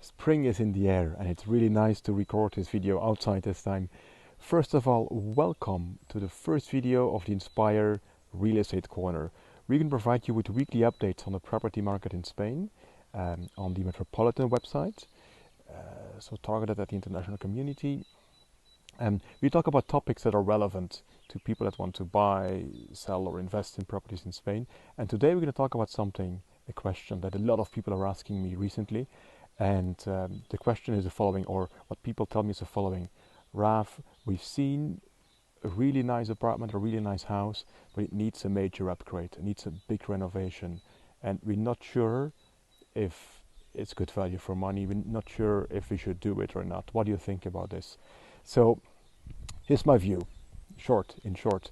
Spring is in the air and it's really nice to record this video outside this time. First of all, welcome to the first video of the Inspire Real Estate Corner. We can provide you with weekly updates on the property market in Spain, on the Metropolitan website, so targeted at the international community. We talk about topics that are relevant to people that want to buy, sell or invest in properties in Spain. And today we're going to talk about a question that a lot of people are asking me recently. And the question is the following, or what people tell me is the following. Raf, we've seen a really nice apartment, a really nice house, but it needs a major upgrade. It needs a big renovation. And we're not sure if it's good value for money. We're not sure if we should do it or not. What do you think about this? So here's my view, in short.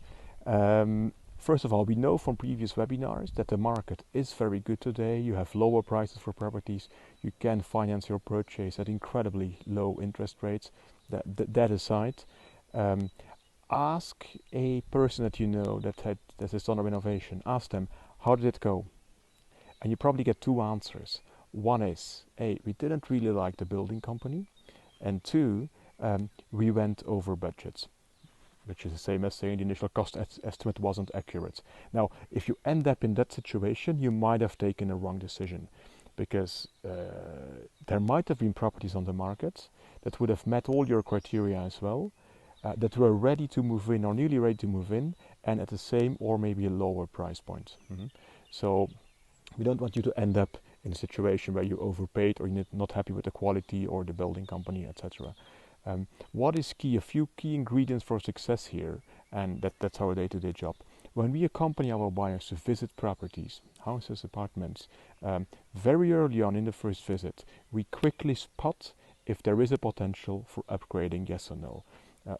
First of all, we know from previous webinars that the market is very good today. You have lower prices for properties. You can finance your purchase at incredibly low interest rates. That aside, ask a person that you know that has done a renovation. Ask them, how did it go? And you probably get two answers. One is, A, we didn't really like the building company. And two, we went over budget, which is the same as saying the initial cost estimate wasn't accurate. Now, if you end up in that situation, you might have taken a wrong decision, because there might have been properties on the market that would have met all your criteria as well, that were ready to move in or nearly ready to move in, and at the same or maybe a lower price point. So we don't want you to end up in a situation where you overpaid or you're not happy with the quality or the building company, etc. What is key? A few key ingredients for success here, and that's our day-to-day job. When we accompany our buyers to visit properties, houses, apartments, very early on in the first visit, we quickly spot if there is a potential for upgrading, yes or no.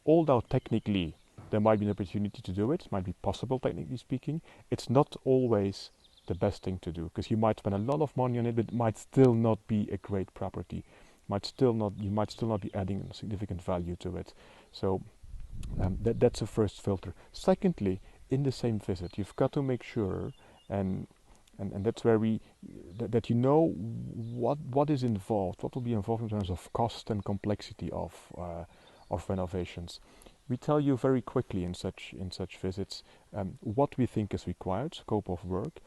Although technically there might be an opportunity to do it, might be possible technically speaking, it's not always the best thing to do, because you might spend a lot of money on it, but it might still not be a great property. You might still not be adding significant value to it. So that's the first filter. Secondly, in the same visit, you've got to make sure, and that's where that you know what is involved, what will be involved in terms of cost and complexity of renovations. We tell you very quickly in such visits what we think is required, scope of work,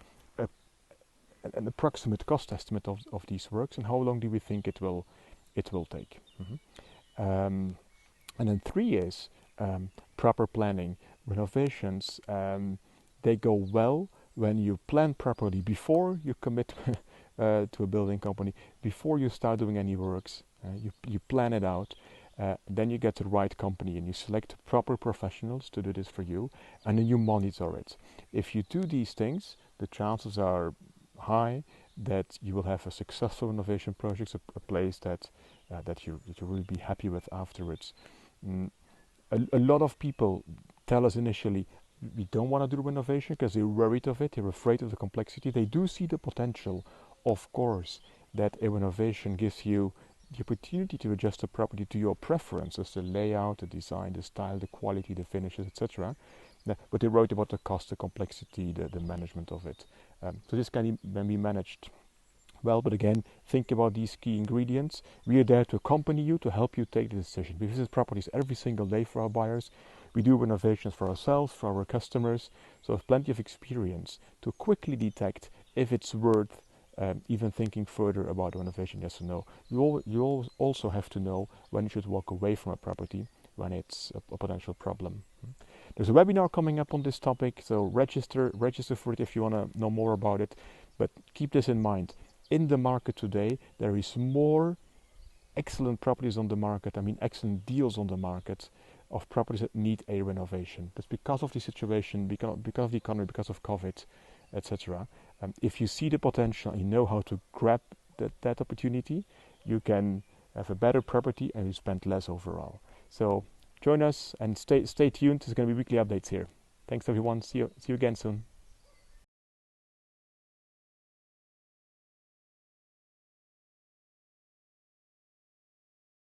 an approximate cost estimate of these works, and how long do we think it will take. And then 3 is proper planning. Renovations, they go well when you plan properly before you commit to a building company, before you start doing any works. You plan it out, then you get the right company and you select proper professionals to do this for you, and then you monitor it. If you do these things, the chances are high that you will have a successful renovation project, a place that you will be happy with afterwards. A lot of people tell us initially we don't want to do renovation because they're worried of it, they're afraid of the complexity. They do see the potential, of course, that a renovation gives you the opportunity to adjust the property to your preferences, the layout, the design, the style, the quality, the finishes, etc. But they wrote about the cost, the complexity, the management of it. So this can be managed well, but again, think about these key ingredients. We are there to accompany you, to help you take the decision. We visit properties every single day for our buyers. We do renovations for ourselves, for our customers, so we have plenty of experience to quickly detect if it's worth even thinking further about renovation, yes or no. You also have to know when you should walk away from a property when it's a potential problem. There's a webinar coming up on this topic, so register for it if you want to know more about it. But keep this in mind. In the market today, there is more excellent properties on the market, excellent deals on the market of properties that need a renovation. That's because of the situation, because of the economy, because of COVID, etc. If you see the potential and you know how to grab that opportunity, you can have a better property and you spend less overall. So join us and stay tuned. There's going to be weekly updates here. Thanks everyone. See you again soon.